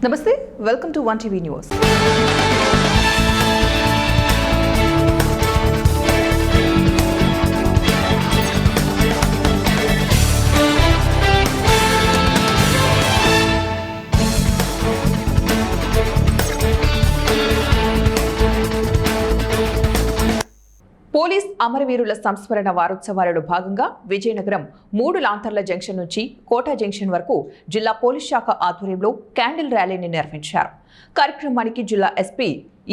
Namaste, welcome to 1TV News. Police అమరవీరుల సంస్మరణ వారోత్సవాలలో భాగంగా విజయనగరం 3 లాంతర్ల జంక్షన్ నుంచి కోటా జంక్షన్ వరకు జిల్లా పోలీస్ శాఖ ఆధ్వర్యంలో క్యాండిల్ ర్యాలీని నిర్వహించారు. కార్యక్రమానికి జిల్లా ఎస్పీ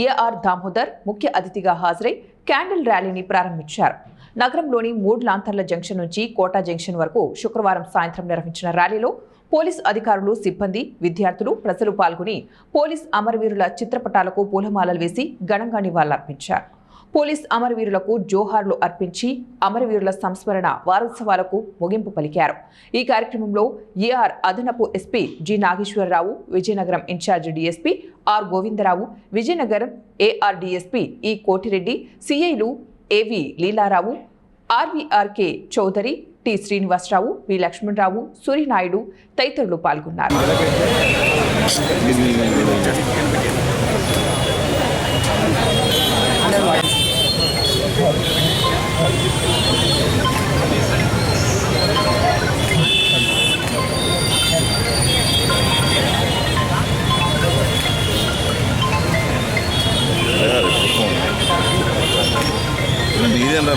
ఏఆర్ దామోదర్ ముఖ్య అతిథిగా హాజరై క్యాండిల్ ర్యాలీని ప్రారంభించారు. నగరంలోని 3 లాంతర్ల జంక్షన్ నుంచి కోటా జంక్షన్ వరకు శుక్రవారం సాయంత్రం నిర్వహించిన ర్యాలీలో పోలీస్ అధికారులు, సిబ్బంది, విద్యార్థులు, ప్రజలు పాల్గొని పోలీస్ అమరవీరుల చిత్రపటాలకు పూలమాలలు వేసి ఘనంగా నివాళులర్పించారు. పోలీస్ అమరవీరులకు జోహార్లు అర్పించి అమరవీరుల సంస్మరణ వారోత్సవాలకు ముగింపు పలికారు. ఈ కార్యక్రమంలో ఏఆర్ అదనపు SP G Nageswararao, Vizianagaram in charge DSP R Govindarao, Vizianagaram AR DSP E Kotireddy, సిఐలు AV Leelarao, RVRK Chowdary, T Srinivasarao, V Lakshmanarao, Suryanaidu తదితరులు పాల్గొన్నారు.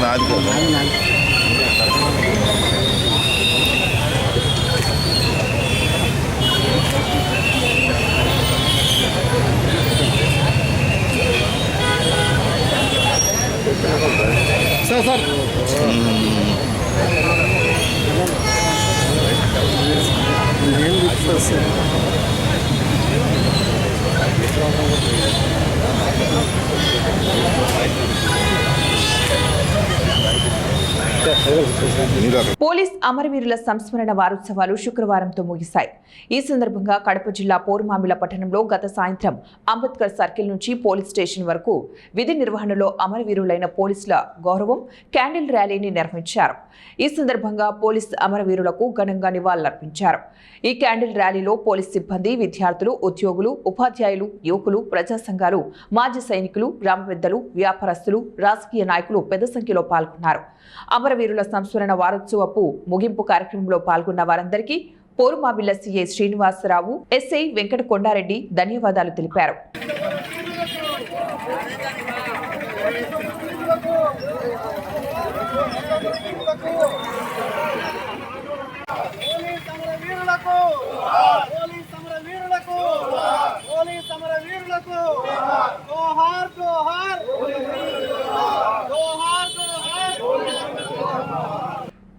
నాది కదా సార్ పోలీస్ అమరవీరుల సంస్మరణ వారోత్సవాలు శుక్రవారంతో ముగిశాయి. ఈ సందర్భంగా కడప జిల్లా పోరుమామిల పట్టణంలో గత సాయంత్రం అంబేద్కర్ సర్కిల్ నుంచి పోలీస్ స్టేషన్ వరకు విధి నిర్వహణలో అమరవీరులైన పోలీసుల గౌరవం క్యాండిల్ ర్యాలీని నిర్వహించారు. ఈ సందర్భంగా పోలీస్ అమరవీరులకు ఘనంగా నివాళులర్పించారు. ఈ క్యాండిల్ ర్యాలీలో పోలీస్ సిబ్బంది, విద్యార్థులు, ఉద్యోగులు, ఉపాధ్యాయులు, యువకులు, ప్రజా సంఘాలు, మాజీ సైనికులు, గ్రామ పెద్దలు, వ్యాపారస్తులు, రాజకీయ నాయకులు పెద్ద సంఖ్యలో పాల్గొన్నారు. అమరవీరుల సంస్మరణ వారోత్సవపు ముగింపు కార్యక్రమంలో పాల్గొన్న వారందరికీ పోరుమామిళ్ల సిఐ శ్రీనివాసరావు, ఎస్ఐ వెంకట కొండారెడ్డి ధన్యవాదాలు తెలిపారు.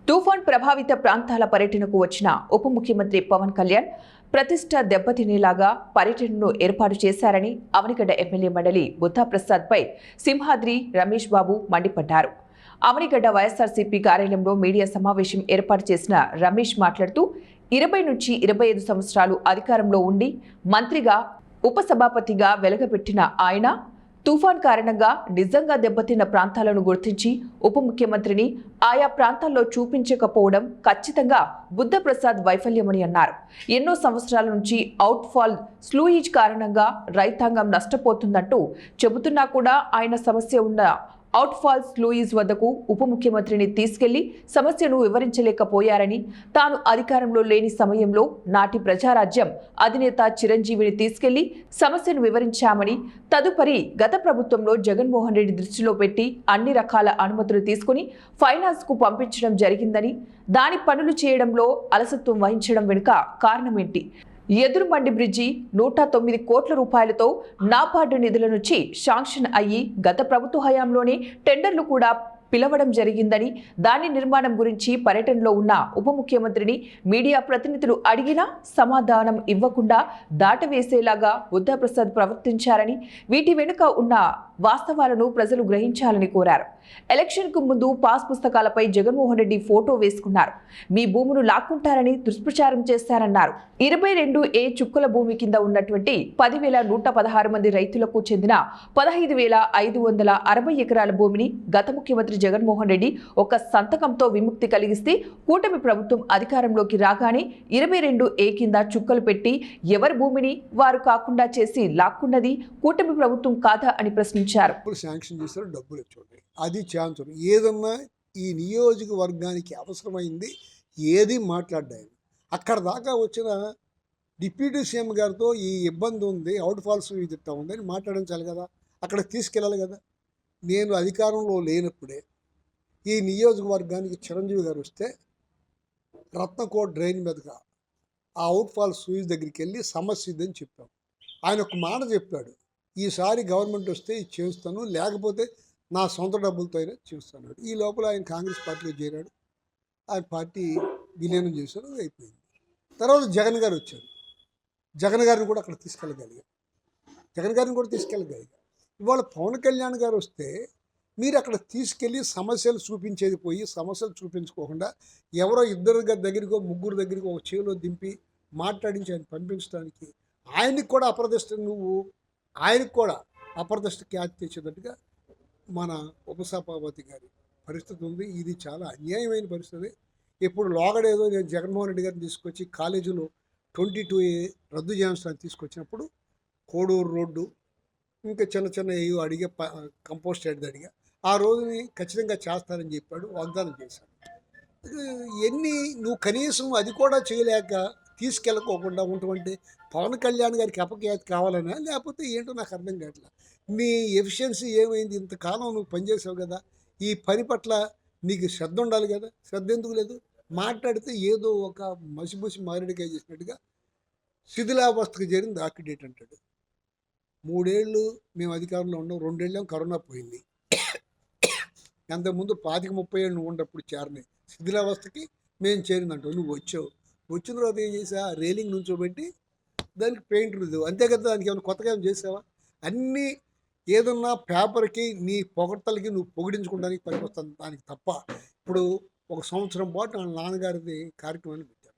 తుఫాన్ ప్రభావిత ప్రాంతాల పర్యటనకు వచ్చిన ఉప ముఖ్యమంత్రి పవన్ కళ్యాణ్ ప్రతిష్ట దెబ్బతినేలాగా పర్యటనను ఏర్పాటు చేశారని అవనిగడ్డ ఎమ్మెల్యే మండలి బుద్ధాప్రసాద్పై సింహాద్రి రమేష్ బాబు మండిపడ్డారు. అవనిగడ్డ వైఎస్ఆర్సీపీ కార్యాలయంలో మీడియా సమావేశం ఏర్పాటు చేసిన రమేష్ మాట్లాడుతూ 20 నుంచి 25 సంవత్సరాలు అధికారంలో ఉండి మంత్రిగా, ఉపసభాపతిగా వెలగబెట్టిన ఆయన తుఫాన్ కారణంగా నిజంగా దెబ్బతిన్న ప్రాంతాలను గుర్తించి ఉప ముఖ్యమంత్రిని ఆయా ప్రాంతాల్లో చూపించకపోవడం ఖచ్చితంగా బుద్ధప్రసాద్ వైఫల్యమని అన్నారు. ఎన్నో సంవత్సరాల నుంచి అవుట్ ఫాల్ స్లూయిజ్ కారణంగా రైతాంగం నష్టపోతుందంటూ చెబుతున్నా కూడా ఆయన సమస్య ఉన్న అవుట్ ఫాల్స్ లూయిజ్ వద్దకు ఉప ముఖ్యమంత్రిని తీసుకెళ్లి సమస్యను వివరించలేకపోయారని, తాను అధికారంలో లేని సమయంలో నాటి ప్రజారాజ్యం అధినేత చిరంజీవిని తీసుకెళ్లి సమస్యను వివరించామని, తదుపరి గత ప్రభుత్వంలో జగన్మోహన్ రెడ్డి దృష్టిలో పెట్టి అన్ని రకాల అనుమతులు తీసుకుని ఫైనాన్స్ కు పంపించడం జరిగిందని, దాని పనులు చేయడంలో అలసత్వం వహించడం వెనుక కారణమేంటి, ఎదురుమండి బ్రిడ్జి 109 కోట్ల రూపాయలతో నాబార్డు నిధుల నుంచి శాంక్షన్ అయ్యి గత ప్రభుత్వ హయాంలోనే టెండర్లు కూడా పిలవడం జరిగిందని, దాని నిర్మాణం గురించి పర్యటనలో ఉన్న ఉప ముఖ్యమంత్రిని మీడియా ప్రతినిధులు అడిగినా సమాధానం ఇవ్వకుండా దాటవేసేలాగా బుద్ధప్రసాద్ ప్రవర్తించారని, వీటి వెనుక ఉన్న వాస్తవాలను ప్రజలు గ్రహించాలని కోరారు. ఎలక్షన్కు ముందు పాస్ పుస్తకాలపై జగన్మోహన్ రెడ్డి ఫోటో వేసుకున్నారు. మీ భూమును లాక్కుంటారని దుష్ప్రచారం చేశారన్నారు. 22A చుక్కల భూమి కింద ఉన్నటువంటి 10,116 మంది రైతులకు చెందిన 15,560 ఎకరాల భూమిని గత ముఖ్యమంత్రి జగన్మోహన్ రెడ్డి ఒక సంతకంతో విముక్తి కలిగిస్తే కూటమి ప్రభుత్వం అధికారంలోకి రాగానే 22A కింద చుక్కలు పెట్టి ఎవరి భూమిని వారు కాకుండా చేసి లాక్కున్నది కూటమి ప్రభుత్వం కాదా అని ప్రశ్నించారు. శాంక్షన్ చేశారు, డబ్బులు చూడండి, అది ఛాన్స్. ఏదన్నా ఈ నియోజకవర్గానికి అవసరమైంది ఏది మాట్లాడ్డాయి. అక్కడ దాకా వచ్చిన డిప్యూటీ సీఎం గారితో ఈ ఇబ్బంది ఉంది, అవుట్ ఫాల్స్ ఇది ఉంది అని మాట్లాడించాలి కదా, అక్కడికి తీసుకెళ్ళాలి కదా. నేను అధికారంలో లేనప్పుడే ఈ నియోజకవర్గానికి చిరంజీవి గారు వస్తే రత్నకోట్ డ్రైన్ మీదుగా ఆ అవుట్ ఫాల్స్ సూయిజ్ దగ్గరికి వెళ్ళి సమస్య ఇదని చెప్పాం. ఆయన ఒక మాట చెప్పాడు, ఈసారి గవర్నమెంట్ వస్తే ఇది చేస్తాను, లేకపోతే నా సొంత డబ్బులతో అయినా చేస్తాను. ఈ లోపల ఆయన కాంగ్రెస్ పార్టీలో చేరాడు, ఆయన పార్టీ విలీనం చేశారు, అయిపోయింది. తర్వాత జగన్ గారు వచ్చారు, జగన్ గారిని కూడా అక్కడ తీసుకెళ్ళగలిగారు. ఇవాళ పవన్ కళ్యాణ్ గారు వస్తే మీరు అక్కడ తీసుకెళ్ళి సమస్యలు చూపించేది పోయి సమస్యలు చూపించుకోకుండా ఎవరో ఇద్దరు దగ్గరికి ముగ్గురు దగ్గరికి ఒక చేలో దింపి మాట్లాడించి ఆయన పంపించడానికి ఆయనకి కూడా అప్రదిష్ట ఖ్యాతి తెచ్చేటట్టుగా మన ఉపసభాపతి గారి పరిస్థితి ఉంది. ఇది చాలా అన్యాయమైన పరిస్థితి. ఇప్పుడు లోగడేదో నేను జగన్మోహన్ రెడ్డి గారిని తీసుకొచ్చి కాలేజీలో 22A రద్దు చేయించడానికి తీసుకొచ్చినప్పుడు కోడూరు రోడ్డు ఇంకా చిన్న ఏవో అడిగే కంపోస్ట్ యార్డ్ అడిగా, ఆ రోజుని ఖచ్చితంగా చేస్తానని చెప్పాడు, వాగ్దానం చేశాడు. నువ్వు కనీసం అది కూడా చేయలేక తీసుకెళ్ళకోకుండా ఉన్నటువంటి పవన్ కళ్యాణ్ గారికి అపఖ్యాతి కావాలన్నా లేకపోతే ఏంటో నాకు అర్థం కావట్లేదు. నీ ఎఫిషియన్సీ ఏమైంది? ఇంతకాలం నువ్వు పనిచేసావు కదా, ఈ పని పట్ల నీకు శ్రద్ధ ఉండాలి కదా, శ్రద్ధ ఎందుకు లేదు? మాట్లాడితే ఏదో ఒక మసిమసి మారేడుకాయ చేసినట్టుగా శిథిలావస్థకు చేరింది ఆర్కిటెక్ట్ అంటాడు. 3 ఏళ్ళు మేము అధికారంలో ఉన్నాం, 2 ఏళ్ళేమో కరోనా పోయింది. అంతకుముందు 25-30 ఏళ్ళు నువ్వు ఉన్నప్పుడు చేరినాయి శిథిలావస్థకి మేము చేరిందంటావు. నువ్వు వచ్చిన తర్వాత ఏం చేసా? రైలింగ్ నుంచోబెట్టి దానికి పెయింట్ రుద్దు, అంతే కదా. దానికి ఏమైనా కొత్తగా ఏమైనా చేసావా? అన్నీ ఏదన్నా పేపర్కి నీ పొగడ్తలకి నువ్వు పొగిడించుకోవడానికి పనికొస్తుంది దానికి తప్ప. ఇప్పుడు 1 సంవత్సరం పాటు వాళ్ళ నాన్నగారిది కార్యక్రమాన్ని పెట్టారు.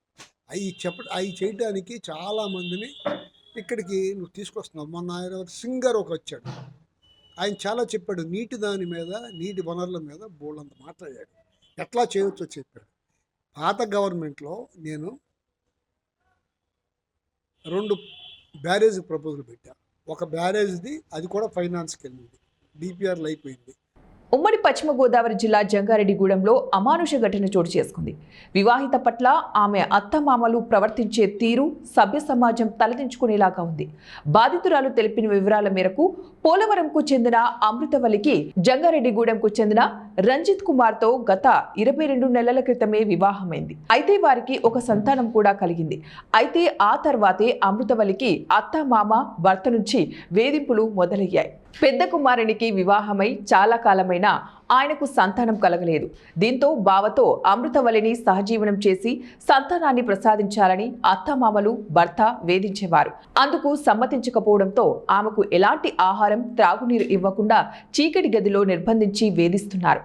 అవి చేయడానికి చాలామందిని ఇక్కడికి నువ్వు తీసుకొస్తున్నావు. మొన్న ఆయన సింగర్ వచ్చాడు, ఆయన చాలా చెప్పాడు, నీటి వనరుల మీద బోల్డంత మాట్లాడాడు, ఎట్లా చేయవచ్చో చెప్పాడు. పాత గవర్నమెంట్లో నేను 2 బ్యారేజ్ ప్రపోజల్ పెట్టాను. ఒక బ్యారేజ్ది అది కూడా ఫైనాన్స్కి వెళ్ళింది, డిపిఆర్లు అయిపోయింది. ఉమ్మడి పశ్చిమ గోదావరి జిల్లా జంగారెడ్డిగూడెంలో అమానుష ఘటన చోటు చేసుకుంది. వివాహిత పట్ల ఆమె అత్తమామలు ప్రవర్తించే తీరు సభ్య సమాజం తలదించుకునేలాగా ఉంది. బాధితురాలు తెలిపిన వివరాల మేరకు పోలవరంకు చెందిన అమృతవల్లికి జంగారెడ్డిగూడెంకు చెందిన రంజిత్ కుమార్తో గత 22 నెలల క్రితమే వివాహమైంది. అయితే వారికి ఒక సంతానం కూడా కలిగింది. అయితే ఆ తర్వాతే అమృతవల్లికి అత్తమామ భర్త నుంచి వేధింపులు మొదలయ్యాయి. పెద్ద కుమారునికి వివాహమై చాలా కాలమైనా ఆయనకు సంతానం కలగలేదు. దీంతో బావతో అమృతవల్లిని సహజీవనం చేసి సంతానాన్ని ప్రసాదించాలని అత్తమామలు భర్త వేధించేవారు. అందుకు సమ్మతించకపోవడంతో ఆమెకు ఎలాంటి ఆహారం త్రాగునీరు ఇవ్వకుండా చీకటి గదిలో నిర్బంధించి వేధిస్తున్నారు.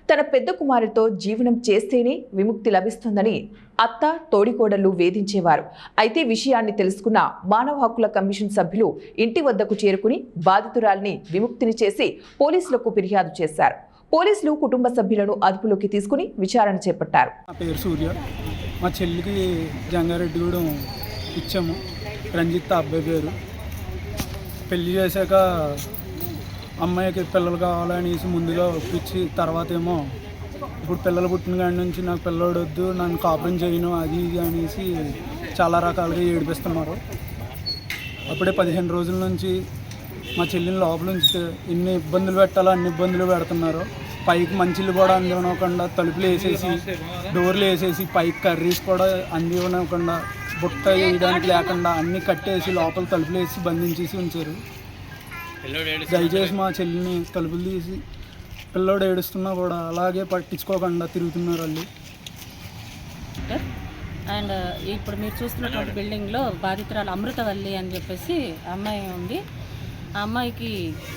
తన పెద్ద కుమారుతో జీవనం చేస్తేనే విముక్తి లభిస్తుందని అత్త తోడికోడళ్లు వేధించేవారు. అయితే విషయాన్ని తెలుసుకున్న మానవ హక్కుల కమిషన్ సభ్యులు ఇంటి వద్దకు చేరుకుని బాధితురాల్ని విముక్తిని చేసి పోలీసులకు ఫిర్యాదు చేశారు. పోలీసులు కుటుంబ సభ్యులను అదుపులోకి తీసుకుని విచారణ చేపట్టారు. నా పేరు సూర్య, మా చెల్లికి జంగారెడ్డిగూడెం ఇచ్చాము. రంజిత్ అబ్బాయి పేరు. పెళ్లి చేశాక అమ్మాయికి పిల్లలు కావాలనేసి ముందుగా ఒప్పించి తర్వాత ఏమో ఇప్పుడు పిల్లలు పుట్టిన కాడి నుంచి నాకు పిల్లోడు వద్దు, నన్ను కాపురం చేయను, అది ఇది అనేసి చాలా రకాలుగా ఏడిపిస్తున్నారు. అప్పుడే 15 రోజుల నుంచి మా చెల్లిని లోపల ఉంచితే ఎన్ని ఇబ్బందులు పెట్టాలో అన్ని ఇబ్బందులు పెడుతున్నారు. పైకి మంచిలు కూడా అందివ్వకుండా తలుపులు వేసేసి డోర్లు వేసేసి పైకి కర్రీస్ కూడా అందివ్వకుండా బుట్ట వేయడానికి లేకుండా అన్నీ కట్టేసి లోపల తలుపులు వేసి బంధించేసి ఉంచారు. దయచేసి మా చెల్లిని తలుపులు తీసి పిల్లోడు ఏడుస్తున్నా కూడా అలాగే పట్టించుకోకుండా తిరుగుతున్నారు వాళ్ళు. అండ్ ఇప్పుడు మీరు చూస్తున్నటువంటి బిల్డింగ్లో బాధితురాలు అమృతవల్లి అని చెప్పేసి అమ్మాయి ఉంది. ఆ అమ్మాయికి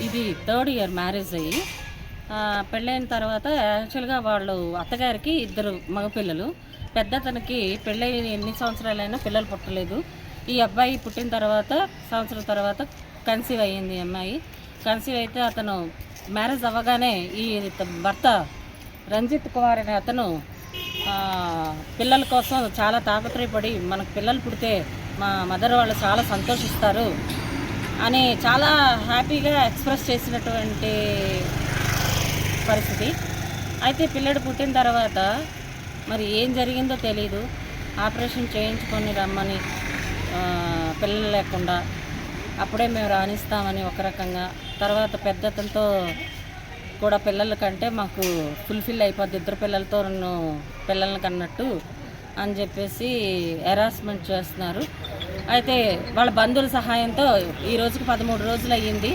ఇది 3rd ఇయర్ మ్యారేజ్ అయ్యి పెళ్ళైన తర్వాత యాక్చువల్గా వాళ్ళు అత్తగారికి 2 మగపిల్లలు. పెద్ద తనకి పెళ్ళై ఎన్ని సంవత్సరాలైనా పిల్లలు పుట్టలేదు. ఈ అబ్బాయి పుట్టిన తర్వాత సంవత్సరం తర్వాత కన్సీవ్ అయ్యింది అమ్మాయి. కన్సీవ్ అయితే అతను మ్యారేజ్ అవ్వగానే ఈ భర్త రంజిత్ కుమార్ అనే అతను పిల్లల కోసం చాలా తాపత్రయపడి మనకు పిల్లలు పుడితే మా మదర్ వాళ్ళు చాలా సంతోషిస్తారు అని చాలా హ్యాపీగా ఎక్స్ప్రెస్ చేసినటువంటి పరిస్థితి. అయితే పిల్లడు పుట్టిన తర్వాత మరి ఏం జరిగిందో తెలీదు. ఆపరేషన్ చేయించుకొని రమ్మని పిల్లలు లేకుండా అప్పుడే మేము రాణిస్తామని ఒక రకంగా, తర్వాత పెద్దతనంతో కూడా పిల్లల కంటే మాకు ఫుల్ఫిల్ అయిపోద్ది, 2 పిల్లలతో 2 పిల్లల్ని కన్నట్టు అని చెప్పేసి హెరాస్మెంట్ చేస్తున్నారు. అయితే వాళ్ళ బంధువుల సహాయంతో ఈ రోజుకి 13 రోజులు అయ్యింది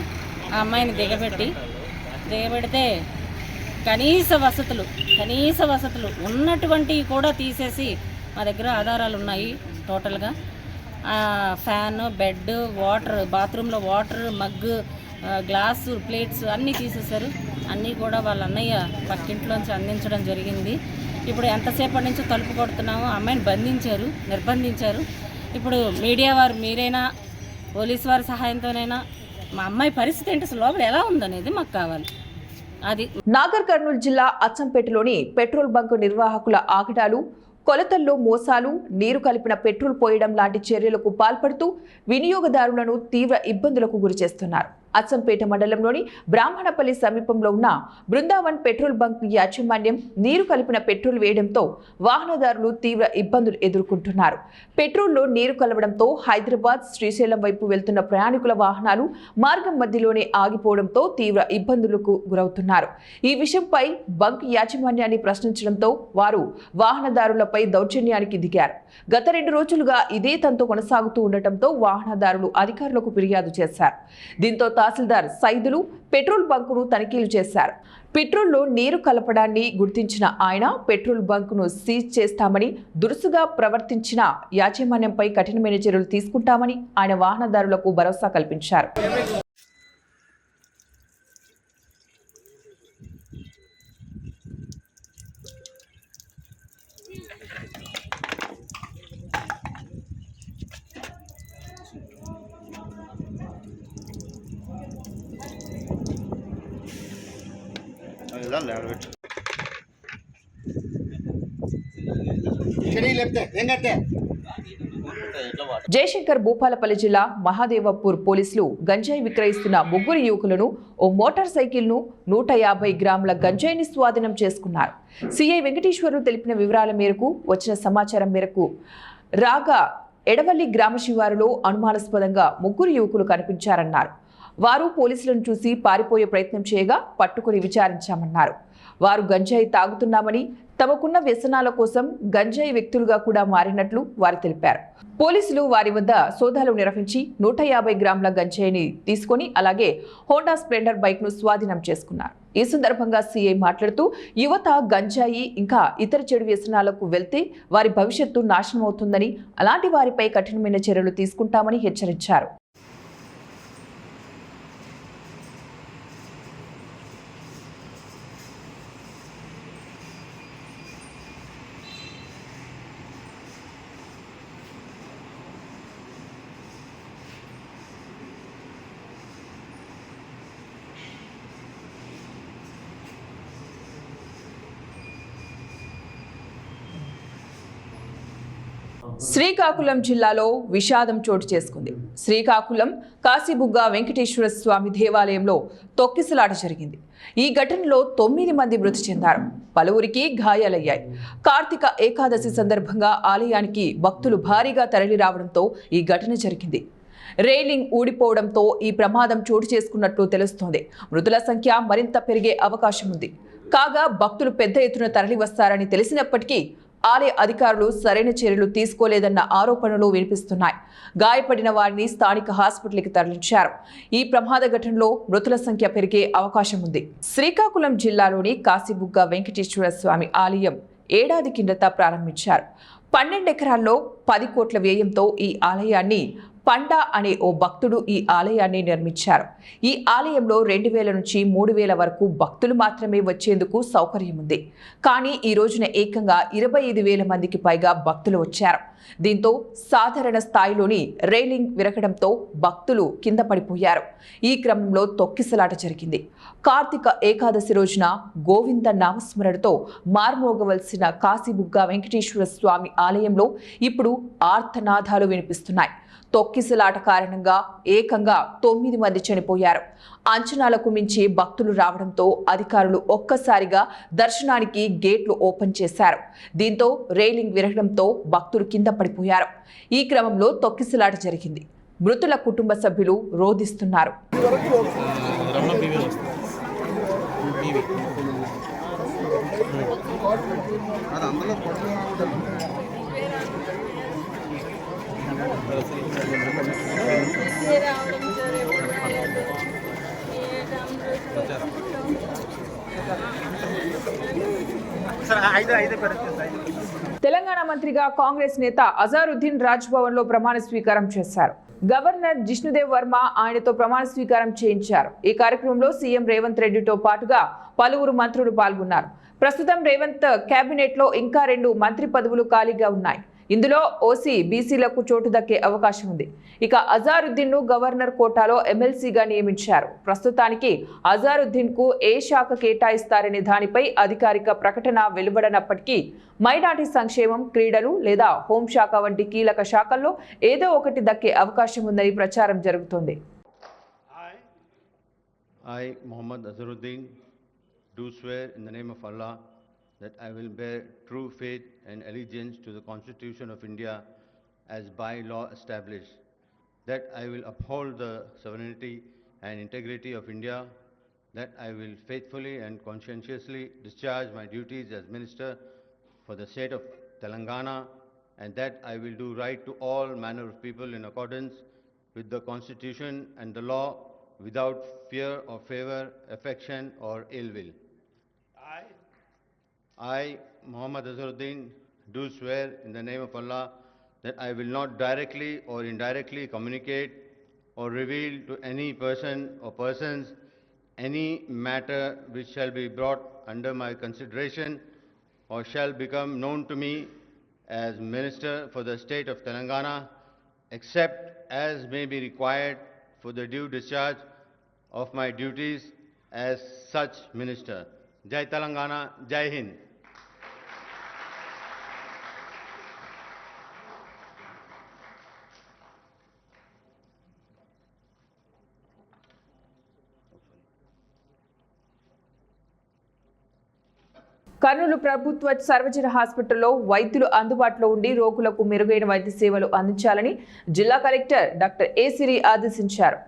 ఆ అమ్మాయిని దిగబెడితే కనీస వసతులు ఉన్నటువంటివి కూడా తీసేసి మా దగ్గర ఆధారాలు ఉన్నాయి. టోటల్గా ఫ్యాన్, బెడ్, వాటర్, బాత్రూంలో వాటర్, మగ్గు, గ్లాసు, ప్లేట్స్ అన్నీ తీసేశారు. అన్నీ కూడా వాళ్ళ అన్నయ్య పక్కింట్లోంచి అందించడం జరిగింది. ఇప్పుడు ఎంతసేపటి నుంచో తలుపు కొడుతున్నామో అమ్మాయిని నిర్బంధించారు. ఇప్పుడు మీడియా వారు మీరైనా పోలీసు వారి సహాయంతోనైనా మా అమ్మాయి పరిస్థితి ఏంటి, అసలు లోపల ఎలా ఉందనేది మాకు కావాలి. అది నాగర్ కర్నూలు జిల్లా అచ్చంపేటలోని పెట్రోల్ బంకు నిర్వాహకుల ఆగడాలు, కొలతల్లో మోసాలు, నీరు కలిపిన పెట్రోల్ పోయడం లాంటి చర్యలకు పాల్పడుతూ వినియోగదారులను తీవ్ర ఇబ్బందులకు గురిచేస్తున్నారు. అచ్చంపేట మండలంలోని బ్రాహ్మణపల్లి సమీపంలో ఉన్న బృందావన్ పెట్రోల్ బంక్ యాజమాన్యం నీరు కలిపిన పెట్రోల్ వేయడంతో వాహనదారులు తీవ్ర ఇబ్బందులు ఎదుర్కొంటున్నారు. పెట్రోల్లో నీరు కలవడంతో హైదరాబాద్, శ్రీశైలం వైపు వెళ్తున్న ప్రయాణికుల వాహనాలు మార్గం మధ్యలోనే ఆగిపోవడంతో తీవ్ర ఇబ్బందులకు గురవుతున్నారు. ఈ విషయంపై బంక్ యాజమాన్యాన్ని ప్రశ్నించడంతో వారు వాహనదారులపై దౌర్జన్యానికి దిగారు. గత 2 రోజులుగా ఇదే తంతు కొనసాగుతూ ఉండటంతో వాహనదారులు అధికారులకు ఫిర్యాదు చేశారు. దీంతో తహసీల్దార్ సైదులు పెట్రోల్ బంకును తనిఖీలు చేశారు. పెట్రోల్లో నీరు కలపడాన్ని గుర్తించిన ఆయన పెట్రోల్ బంకును సీజ్ చేస్తామని, దురుసుగా ప్రవర్తించిన యాజమాన్యంపై కఠినమైన చర్యలు తీసుకుంటామని ఆయన వాహనదారులకు భరోసా కల్పించారు. జయశంకర్ భూపాలపల్లి జిల్లా మహాదేవపూర్ పోలీసులు గంజాయి విక్రయిస్తున్న 3 యువకులను, ఓ మోటార్ సైకిల్ను, 150 గ్రాముల గంజాయిని స్వాధీనం చేసుకున్నారు. సిఐ వెంకటేశ్వర్లు తెలిపిన వివరాల మేరకు వచ్చిన సమాచారం మేరకు రాగా ఎడవల్లి గ్రామ శివారులో అనుమానాస్పదంగా 3 యువకులు కనిపించారన్నారు. వారు పోలీసులను చూసి పారిపోయే ప్రయత్నం చేయగా పట్టుకుని విచారించామన్నారు. వారు గంజాయి తాగుతున్నామని, తమకున్న వ్యసనాల కోసం గంజాయి వ్యక్తులుగా కూడా మారినట్లు వారు తెలిపారు. పోలీసులు వారి వద్ద సోదాలు నిర్వహించి 150 గ్రాముల గంజాయిని తీసుకొని అలాగే హోండా స్ప్లెండర్ బైక్ను స్వాధీనం చేసుకున్నారు. ఈ సందర్భంగా సీఐ మాట్లాడుతూ యువత గంజాయి ఇంకా ఇతర చెడు వ్యసనాలకు వెళ్తే వారి భవిష్యత్తు నాశనం అవుతుందని, అలాంటి వారిపై కఠినమైన చర్యలు తీసుకుంటామని హెచ్చరించారు. శ్రీకాకుళం జిల్లాలో విషాదం చోటు చేసుకుంది. శ్రీకాకుళం కాశీబుగ్గ వెంకటేశ్వర స్వామి దేవాలయంలో తొక్కిసలాట జరిగింది. ఈ ఘటనలో 9 మంది మృతి చెందారు, పలువురికి గాయాలయ్యాయి. కార్తీక ఏకాదశి సందర్భంగా ఆలయానికి భక్తులు భారీగా తరలి రావడంతో ఈ ఘటన జరిగింది. రైలింగ్ ఊడిపోవడంతో ఈ ప్రమాదం చోటు చేసుకున్నట్లు తెలుస్తోంది. మృతుల సంఖ్య మరింత పెరిగే అవకాశం ఉంది. కాగా భక్తులు పెద్ద ఎత్తున తరలి వస్తారని తెలిసినప్పటికీ ఆలయ అధికారులు సరైన చర్యలు తీసుకోలేదన్న ఆరోపణలు వినిపిస్తున్నాయి. గాయపడిన వారిని స్థానిక హాస్పిటల్కి తరలించారు. ఈ ప్రమాద ఘటనలో మృతుల సంఖ్య పెరిగే అవకాశం ఉంది. శ్రీకాకుళం జిల్లాలోని కాశీబుగ్గ వెంకటేశ్వర స్వామి ఆలయం ఏడాది కిందట ప్రారంభించారు. 12 ఎకరాల్లో 10 కోట్ల వ్యయంతో ఈ ఆలయాన్ని పండా అనే ఓ భక్తుడు ఈ ఆలయాన్ని నిర్మించారు. ఈ ఆలయంలో 2000 నుంచి 3000 వరకు భక్తులు మాత్రమే వచ్చేందుకు సౌకర్యం ఉంది. కానీ ఈ రోజున ఏకంగా 25,000 మందికి పైగా భక్తులు వచ్చారు. దీంతో సాధారణ స్థాయిలోని రైలింగ్ విరగడంతో భక్తులు కింద పడిపోయారు. ఈ క్రమంలో తొక్కిసలాట జరిగింది. కార్తీక ఏకాదశి రోజున గోవింద నామస్మరణతో మార్మోగవలసిన కాశీబుగ్గ వెంకటేశ్వర స్వామి ఆలయంలో ఇప్పుడు ఆర్తనాదాలు వినిపిస్తున్నాయి. తొక్కిసలాట కారణంగా ఏకంగా 9 మంది చనిపోయారు. అంచనాలకు మించి భక్తులు రావడంతో అధికారులు ఒక్కసారిగా దర్శనానికి గేట్లు ఓపెన్ చేశారు. దీంతో రైలింగ్ విరగడంతో భక్తులు కింద పడిపోయారు. ఈ క్రమంలో తొక్కిసలాట జరిగింది. మృతుల కుటుంబ సభ్యులు రోధిస్తున్నారు. తెలంగాణ మంత్రిగా కాంగ్రెస్ నేత అజారుద్దీన్ రాజ్భవన్ లో ప్రమాణ స్వీకారం చేశారు. గవర్నర్ జిష్ణుదేవ్ వర్మ ఆయనతో ప్రమాణ స్వీకారం చేయించారు. ఈ కార్యక్రమంలో సీఎం రేవంత్ రెడ్డితో పాటుగా పలువురు మంత్రులు పాల్గొన్నారు. ప్రస్తుతం రేవంత్ కేబినెట్ లో ఇంకా 2 మంత్రి పదవులు ఖాళీగా ఉన్నాయి. ఇందులో ఓసీ బీసీలకు చోటు దక్కే అవకాశం ఉంది. ఇక అజారుద్దీన్ ను గవర్నర్ కోటాలో ఎమ్మెల్సీగా నియమించారు. ప్రస్తుతానికి అజారుద్దీన్ కు ఏ శాఖ కేటాయిస్తారనే దానిపై అధికారిక ప్రకటన వెలువడనప్పటికీ మైనార్టీ సంక్షేమం, క్రీడలు లేదా హోంశాఖ వంటి కీలక శాఖల్లో ఏదో ఒకటి దక్కే అవకాశం ఉందని ప్రచారం జరుగుతోంది. I, Muhammad Azharuddin, do swear in the name of Allah that I will bear true faith and allegiance to the Constitution of India as by law established, that I will uphold the sovereignty and integrity of India, that I will faithfully and conscientiously discharge my duties as Minister for the state of Telangana, and that I will do right to all manner of people in accordance with the Constitution and the law without fear or favor, affection or ill will. I, Muhammad Azharuddin, do swear in the name of Allah that I will not directly or indirectly communicate or reveal to any person or persons any matter which shall be brought under my consideration or shall become known to me as Minister for the state of Telangana, except as may be required for the due discharge of my duties as such Minister. Jai Telangana, Jai Hind. Kurnool ప్రభుత్వ సర్వజన హాస్పిటల్లో వైద్యులు అందుబాటులో ఉండి రోగులకు మెరుగైన వైద్య సేవలు అందించాలని జిల్లా కలెక్టర్ డాక్టర్ ఏ సిరి ఆదేశించారు.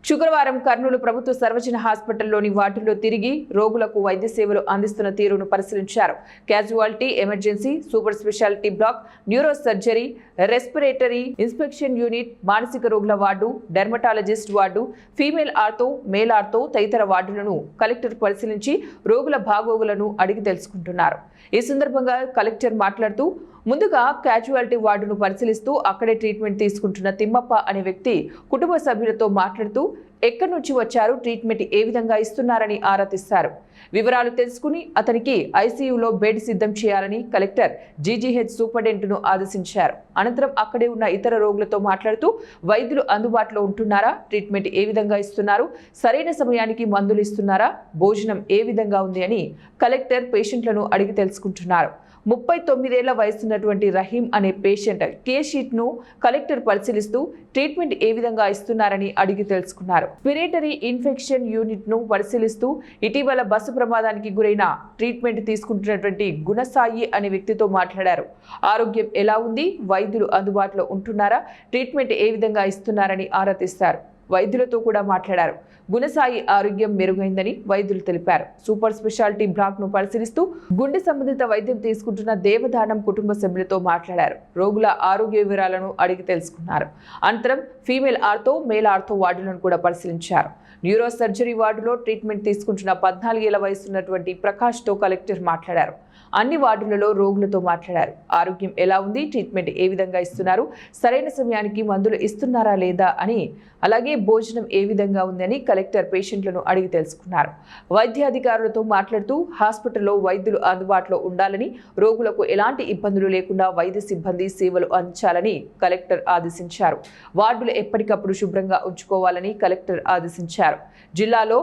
శుక్రవారం కర్నూలు ప్రభుత్వ సర్వజన హాస్పిటల్లోని వార్డుల్లో తిరిగి రోగులకు వైద్య సేవలు అందిస్తున్న తీరును పరిశీలించారు. Casualty, emergency, super speciality block, neuro surgery, respiratory inspection unit, మానసిక రోగుల ward, dermatologist ward, female ortho, male ortho తదితర వార్డులను కలెక్టర్ పరిశీలించి రోగుల బాగోగులను అడిగి తెలుసుకుంటున్నారు. ఈ సందర్భంగా కలెక్టర్ మాట్లాడుతూ ముందుగా క్యాజువాలిటీ వార్డును పరిశీలిస్తూ అక్కడే ట్రీట్మెంట్ తీసుకుంటున్న తిమ్మప్ప అనే వ్యక్తి కుటుంబ సభ్యులతో మాట్లాడుతూ ఎక్కడి నుంచి వచ్చారు, ట్రీట్మెంట్ ఏ విధంగా ఇస్తున్నారని ఆరా తీశారు. వివరాలు తెలుసుకుని అతనికి ఐసీయూలో బెడ్ సిద్ధం చేయాలని కలెక్టర్ జీజీహెచ్ సూపరింటెండెంట్ను ఆదేశించారు. అనంతరం అక్కడే ఉన్న ఇతర రోగులతో మాట్లాడుతూ వైద్యులు అందుబాటులో ఉంటున్నారా, ట్రీట్మెంట్ ఏ విధంగా ఇస్తున్నారు, సరైన సమయానికి మందులు ఇస్తున్నారా, భోజనం ఏ విధంగా ఉంది అని కలెక్టర్ పేషెంట్లను అడిగి తెలుసుకుంటున్నారు. 39 ఏళ్ల వయసున్నటువంటి రహీం అనే పేషెంట్ కేస్ షీట్ ను కలెక్టర్ పరిశీలిస్తూ ట్రీట్మెంట్ ఏ విధంగా ఇస్తున్నారని అడిగి తెలుసుకున్నారు. రెస్పిరేటరీ ఇన్ఫెక్షన్ యూనిట్ ను పరిశీలిస్తూ ఇటీవల బస్సు ప్రమాదానికి గురైన ట్రీట్మెంట్ తీసుకుంటున్నటువంటి గుణసాయి అనే వ్యక్తితో మాట్లాడారు. ఆరోగ్యం ఎలా ఉంది, వైద్యులు అందుబాటులో ఉంటున్నారా, ట్రీట్మెంట్ ఏ విధంగా ఇస్తున్నారని ఆరా తీశారు. వైద్యులతో కూడా మాట్లాడారు. గుణసాయి ఆరోగ్యం మెరుగైందని వైద్యులు తెలిపారు. సూపర్ స్పెషాలిటీ బ్లాక్ ను పరిశీలిస్తూ గుండె సంబంధిత వైద్యం తీసుకుంటున్న దేవదానం కుటుంబ సభ్యులతో మాట్లాడారు. రోగుల ఆరోగ్య వివరాలను అడిగి తెలుసుకున్నారు. అనంతరం ఫీమేల్ ఆర్థో, మేల్ ఆర్థో వార్డులను కూడా పరిశీలించారు. న్యూరో సర్జరీ వార్డులో ట్రీట్మెంట్ తీసుకుంటున్న 14 ఏళ్ల వయసున్నటువంటి ప్రకాష్ తో కలెక్టర్ మాట్లాడారు. అన్ని వార్డులలో రోగులతో మాట్లాడారు. ఆరోగ్యం ఎలా ఉంది, ట్రీట్మెంట్ ఏ విధంగా ఇస్తున్నారు, సరైన సమయానికి మందులు ఇస్తున్నారా లేదా అని, అలాగే భోజనం ఏ విధంగా ఉందని కలెక్టర్ పేషెంట్లను అడిగి తెలుసుకున్నారు. వైద్యాధికారులతో మాట్లాడుతూ హాస్పిటల్లో వైద్యులు అందుబాటులో ఉండాలని, రోగులకు ఎలాంటి ఇబ్బందులు లేకుండా వైద్య సిబ్బంది సేవలు అందించాలని కలెక్టర్ ఆదేశించారు. వార్డులు ఎప్పటికప్పుడు శుభ్రంగా ఉంచుకోవాలని కలెక్టర్ ఆదేశించారు. జిల్లాలో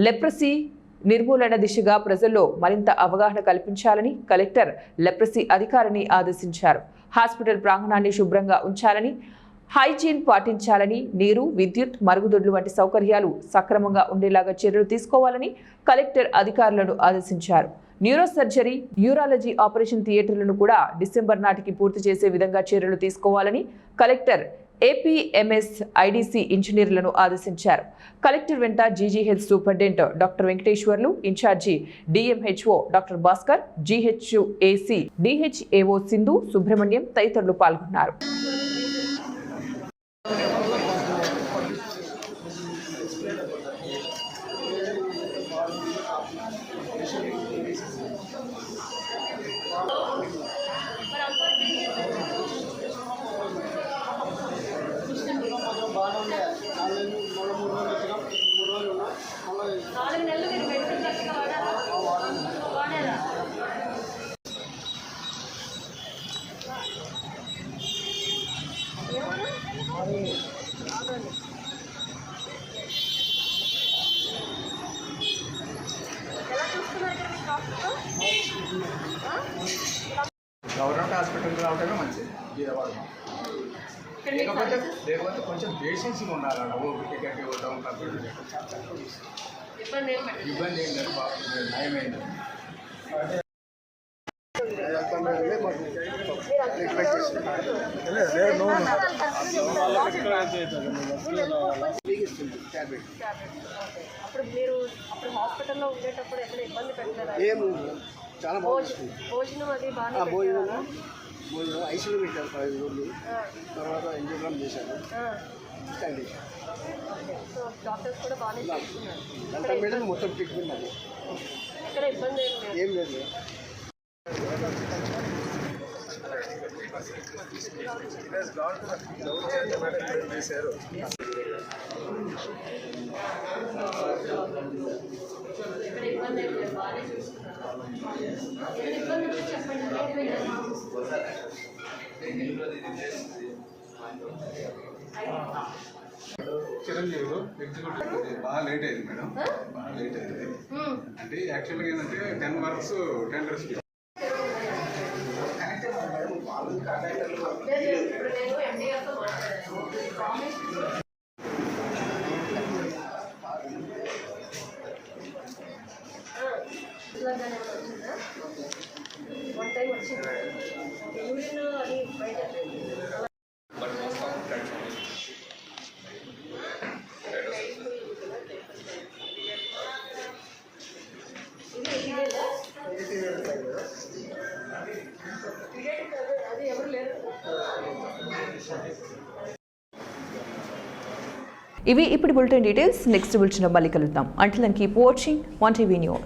లెప్రసీ నిర్మూలన దిశగా ప్రజల్లో మరింత అవగాహన కల్పించాలని కలెక్టర్ లెప్రసీ అధికారిని ఆదేశించారు. హాస్పిటల్ ప్రాంగణాన్ని శుభ్రంగా ఉంచాలని, హైజీన్ పాటించాలని, నీరు, విద్యుత్, మరుగుదొడ్లు వంటి సౌకర్యాలు సక్రమంగా ఉండేలాగా చర్యలు తీసుకోవాలని కలెక్టర్ అధికారులను ఆదేశించారు. న్యూరో సర్జరీ, న్యూరాలజీ ఆపరేషన్ థియేటర్లను కూడా డిసెంబర్ నాటికి పూర్తి చేసే విధంగా చర్యలు తీసుకోవాలని కలెక్టర్ ఏపీఎంఎస్ ఐడీసీ ఇంజనీర్లను ఆదేశించారు. కలెక్టర్ వెంట GGH superintendent doctor Venkateswarlu, incharge DMHO doctor Bhaskar, GHAC DHAO Sindhu, Subrahmanyam తదితరులు పాల్గొన్నారు. గవర్నమెంట్ హాస్పిటల్కి రావడమే మంచిది బీదవాడు. లేకపోతే కొంచెం పేషెన్స్గా ఉండాలన్న టికెట్ ఇవ్వడం కంప్యూటర్ ఇబ్బంది ఏం లేదు, బాగుంది, నయమైంది. అప్పుడు మీరు హాస్పిటల్లో ఉండేటప్పుడు ఎక్కడ ఇబ్బంది పెట్టలేదా? చాలా భోజనం అది బాగా భోజనం ఐసీలో పెట్టారు 5 రోజులు, తర్వాత ఇంజక్షన్ చేశారు. సో డాక్టర్స్ కూడా బాగానే చూస్తున్నారు. మేడం మొత్తం ట్రీట్మెంట్ అది ఎక్కడ ఇబ్బంది ఏం లేదు. చిరంజీవులు ఎగ్జిక్యూటివ్ బాగా లేట్ అయింది మేడం, బాగా లేట్ అయింది. అంటే యాక్చువల్గా ఏంటంటే 10 వర్క్స్ టెండర్స్ వన్ టైం వచ్చింది యూరిన్ అది బయట అది ఎవరు లేరు. ఇవి ఇప్పుడు బులెటిన్ డీటెయిల్స్. నెక్స్ట్ బులెటిన్ మళ్ళీ కలుద్దాం. Until then keep watching 1TV news.